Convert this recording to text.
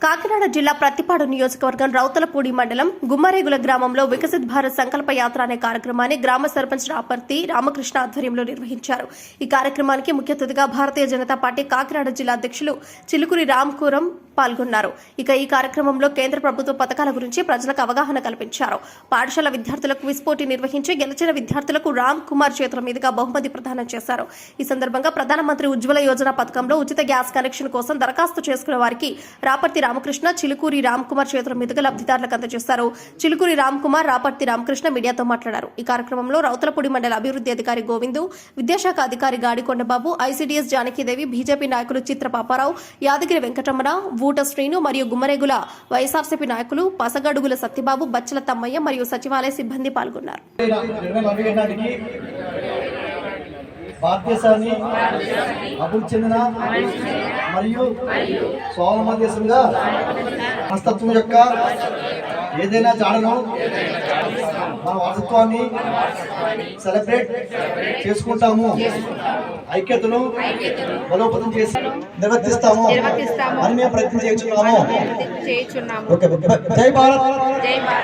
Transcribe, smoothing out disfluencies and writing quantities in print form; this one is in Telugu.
కాకినాడ జిల్లా ప్రత్తిపాడు నియోజకవర్గం రౌతలపూడి మండలం గుమ్మరేగుల గ్రామంలో వికసిత్ భారత్ సంకల్ప యాత్ర అనే కార్యక్రమాన్ని గ్రామ సర్పంచ్ రాపర్తి రామకృష్ణ ఆధ్వర్యంలో నిర్వహించారు. ఈ కార్యక్రమానికి ముఖ్య అతిథిగా భారతీయ జనతా పార్టీ కాకినాడ జిల్లా అధ్యక్షులు చిలుకూరి రామ్కూరం పాల్గొన్నారు. ఇక ఈ కార్యక్రమంలో కేంద్ర ప్రభుత్వ పథకాల గురించి ప్రజలకు అవగాహన కల్పించారు. పాఠశాల విద్యార్థులకు క్విజ్ పోటీ నిర్వహించి గెలిచిన విద్యార్థులకు రామ్ కుమార్ చేతుల మీదుగా బహుమతి ప్రదానం చేశారు. ఈ సందర్భంగా ప్రధానమంత్రి ఉజ్వల యోజన పథకంలో ఉచిత గ్యాస్ కనెక్షన్ కోసం దరఖాస్తు చేసుకున్న వారికి రాపర్తి రామకృష్ణ చిలుకూరి రామ్కుమార్ చేతుల మీదుగా లబ్ధిదారులకు అందజేశారు. చిలుకూరి రామ్కుమార్ రాపర్తి రామకృష్ణ మీడియాతో మాట్లాడారు. ఈ కార్యక్రమంలో రౌతలపూడి మండల అభివృద్ధి అధికారి గోవిందు, విద్యాశాఖ అధికారి గాడికొండబాబు, ఐసీడీఎస్ జానకీదేవి, బీజేపీ నాయకులు చిత్ర పాపారావు, యాదగిరి వెంకటరమణ, వూట శ్రీను మరియు గుమ్మరేగుల వైఎస్ఆర్సీపీ నాయకులు పసగడుగుల సత్యబాబు, బచ్చల తమ్మయ్య మరియు సచివాలయ సిబ్బంది పాల్గొన్నారు. భారతదేశాన్ని అభివృద్ధి చెందిన మరియు స్వావలంబన దేశంగా మనస్తత్వం యొక్క ఏదైనా జాడను మన వారసత్వాన్ని సెలబ్రేట్ చేసుకుంటాము, ఐక్యతను బలోపేతం చేసి నిర్వర్తిస్తాము అని మేము ప్రయత్నం చేస్తున్నాము. జై భారత్.